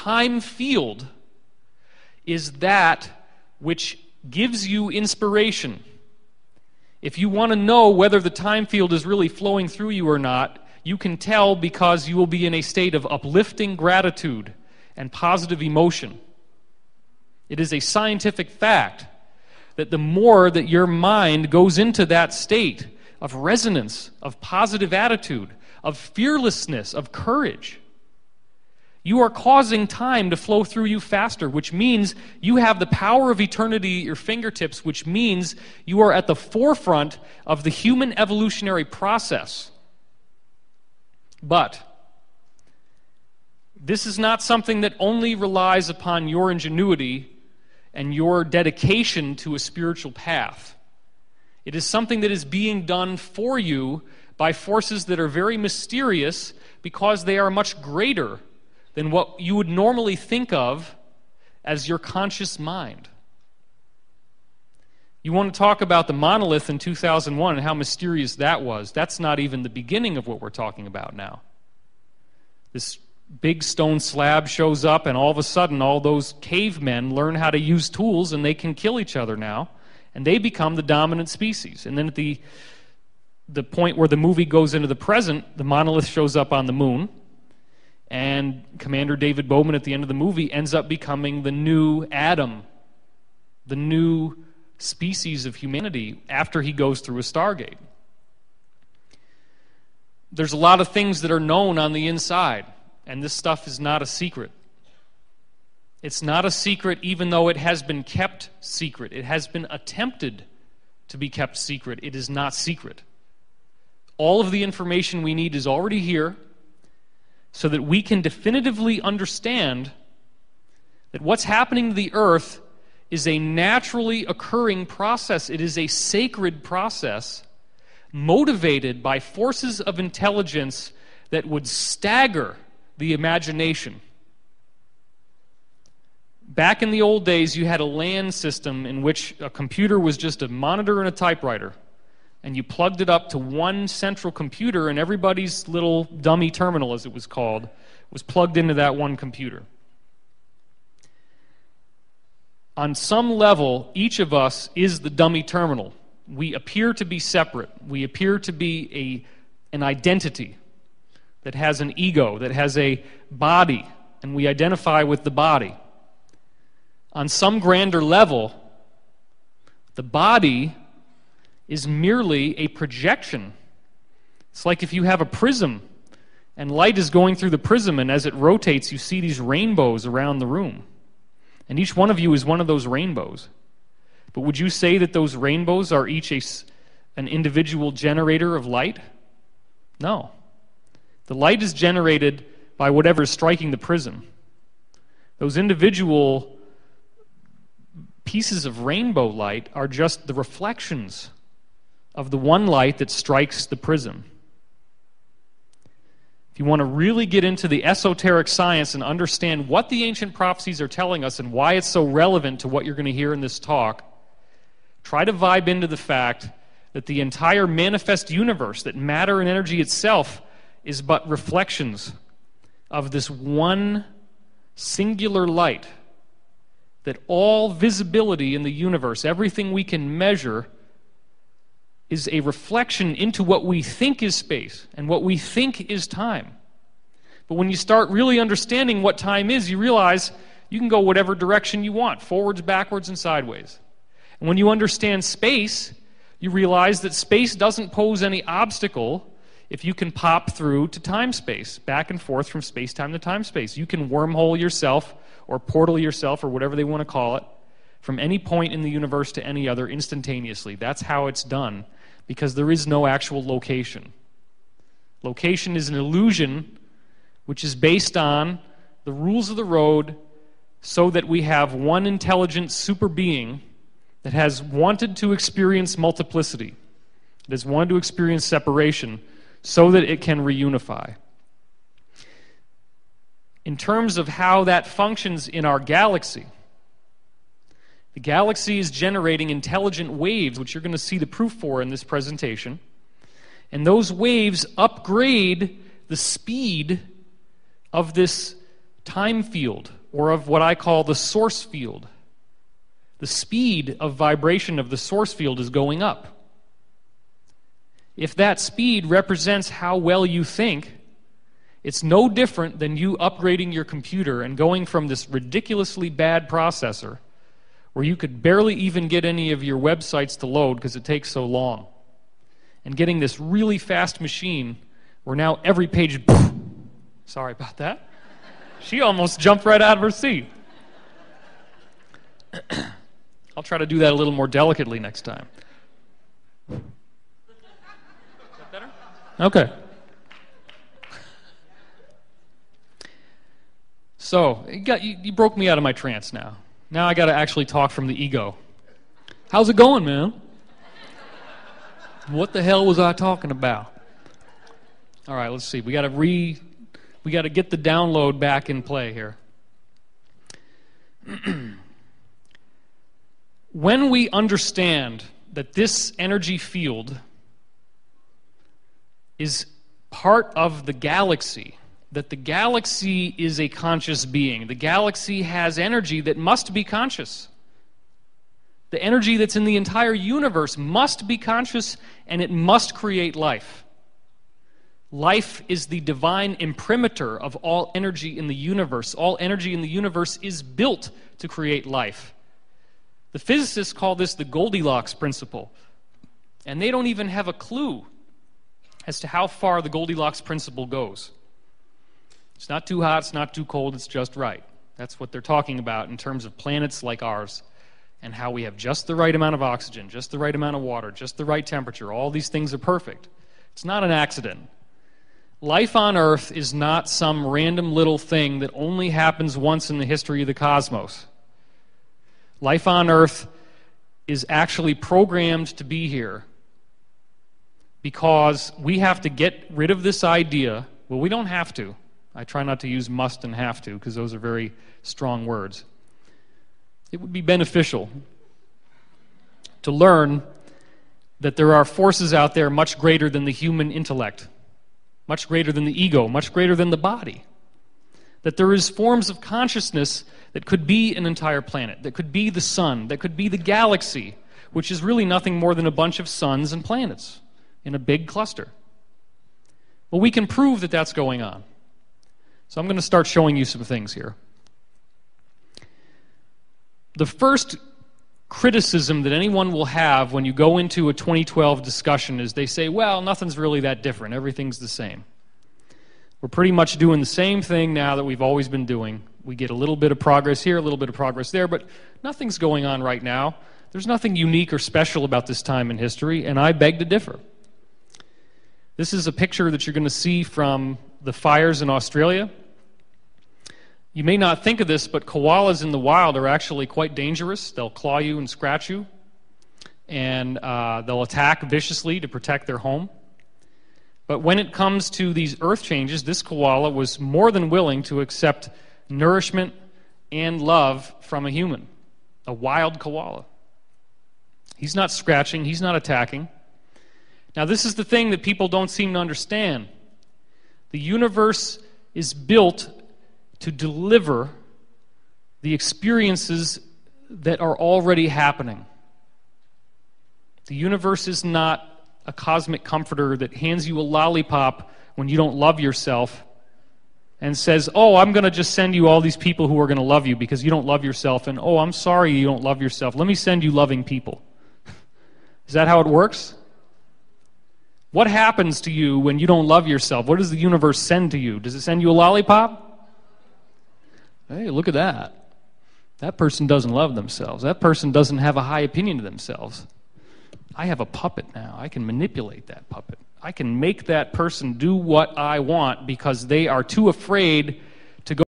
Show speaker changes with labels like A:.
A: time field is that which gives you inspiration. If you want to know whether the time field is really flowing through you or not, you can tell because you will be in a state of uplifting gratitude and positive emotion. It is a scientific fact that the more that your mind goes into that state of resonance, of positive attitude, of fearlessness, of courage, you are causing time to flow through you faster, which means you have the power of eternity at your fingertips, which means you are at the forefront of the human evolutionary process. But this is not something that only relies upon your ingenuity and your dedication to a spiritual path. It is something that is being done for you by forces that are very mysterious because they are much greater than what you would normally think of as your conscious mind. You want to talk about the monolith in 2001 and how mysterious that was. That's not even the beginning of what we're talking about now. This big stone slab shows up, and all of a sudden all those cavemen learn how to use tools, and they can kill each other now, and they become the dominant species. And then at the point where the movie goes into the present, the monolith shows up on the moon, and Commander David Bowman at the end of the movie ends up becoming the new Adam, the new species of humanity after he goes through a Stargate. There's a lot of things that are known on the inside, and this stuff is not a secret. It's not a secret even though it has been kept secret. It has been attempted to be kept secret. It is not secret. All of the information we need is already here, so that we can definitively understand that what's happening to the earth is a naturally occurring process. It is a sacred process motivated by forces of intelligence that would stagger the imagination. Back in the old days, you had a LAN system in which a computer was just a monitor and a typewriter. And you plugged it up to one central computer, and everybody's little dummy terminal, as it was called, was plugged into that one computer. On some level, each of us is the dummy terminal. We appear to be separate. We appear to be an identity that has an ego, that has a body, and we identify with the body. On some grander level, the body is merely a projection. It's like if you have a prism and light is going through the prism, and as it rotates you see these rainbows around the room. And each one of you is one of those rainbows. But would you say that those rainbows are each an individual generator of light? No. The light is generated by whatever is striking the prism. Those individual pieces of rainbow light are just the reflections of the one light that strikes the prism. If you want to really get into the esoteric science and understand what the ancient prophecies are telling us and why it's so relevant to what you're going to hear in this talk, try to vibe into the fact that the entire manifest universe, that matter and energy itself, is but reflections of this one singular light, that all visibility in the universe, everything we can measure, is a reflection into what we think is space and what we think is time. But when you start really understanding what time is, you realize you can go whatever direction you want, forwards, backwards, and sideways. And when you understand space, you realize that space doesn't pose any obstacle if you can pop through to time-space, back and forth from space-time to time-space. You can wormhole yourself or portal yourself or whatever they want to call it from any point in the universe to any other instantaneously. That's how it's done, because there is no actual location. Location is an illusion which is based on the rules of the road, so that we have one intelligent super being that has wanted to experience multiplicity, that has wanted to experience separation, so that it can reunify. In terms of how that functions in our galaxy, the galaxy is generating intelligent waves, which you're going to see the proof for in this presentation. And those waves upgrade the speed of this time field, or of what I call the source field. The speed of vibration of the source field is going up. If that speed represents how well you think, it's no different than you upgrading your computer and going from this ridiculously bad processor where you could barely even get any of your websites to load because it takes so long, and getting this really fast machine where now every page... Sorry about that. She almost jumped right out of her seat. I'll try to do that a little more delicately next time. Is that better? Okay. So, you broke me out of my trance now. Now I got to actually talk from the ego. How's it going, man? What the hell was I talking about? All right, let's see. We got to get the download back in play here. When we understand that this energy field is part of the galaxy, that the galaxy is a conscious being, the galaxy has energy that must be conscious. The energy that's in the entire universe must be conscious, and it must create life. Life is the divine imprimatur of all energy in the universe. All energy in the universe is built to create life. The physicists call this the Goldilocks principle, and they don't even have a clue as to how far the Goldilocks principle goes. It's not too hot, it's not too cold, it's just right. That's what they're talking about in terms of planets like ours, and how we have just the right amount of oxygen, just the right amount of water, just the right temperature. All these things are perfect. It's not an accident. Life on Earth is not some random little thing that only happens once in the history of the cosmos. Life on Earth is actually programmed to be here because we have to get rid of this idea. Well, we don't have to. I try not to use must and have to because those are very strong words. It would be beneficial to learn that there are forces out there much greater than the human intellect, much greater than the ego, much greater than the body. That there is forms of consciousness that could be an entire planet, that could be the sun, that could be the galaxy, which is really nothing more than a bunch of suns and planets in a big cluster. Well, we can prove that that's going on. So I'm going to start showing you some things here. The first criticism that anyone will have when you go into a 2012 discussion is they say, well, nothing's really that different. Everything's the same. We're pretty much doing the same thing now that we've always been doing. We get a little bit of progress here, a little bit of progress there, but nothing's going on right now. There's nothing unique or special about this time in history, and I beg to differ. This is a picture that you're going to see from the fires in Australia. You may not think of this, but koalas in the wild are actually quite dangerous. They'll claw you and scratch you, and they'll attack viciously to protect their home. But when it comes to these earth changes, this koala was more than willing to accept nourishment and love from a human, a wild koala. He's not scratching, he's not attacking. Now, this is the thing that people don't seem to understand. The universe is built to deliver the experiences that are already happening. The universe is not a cosmic comforter that hands you a lollipop when you don't love yourself and says, oh, I'm going to just send you all these people who are going to love you because you don't love yourself, and oh, I'm sorry you don't love yourself. Let me send you loving people. Is that how it works? What happens to you when you don't love yourself? What does the universe send to you? Does it send you a lollipop? Hey, look at that. That person doesn't love themselves. That person doesn't have a high opinion of themselves. I have a puppet now. I can manipulate that puppet. I can make that person do what I want because they are too afraid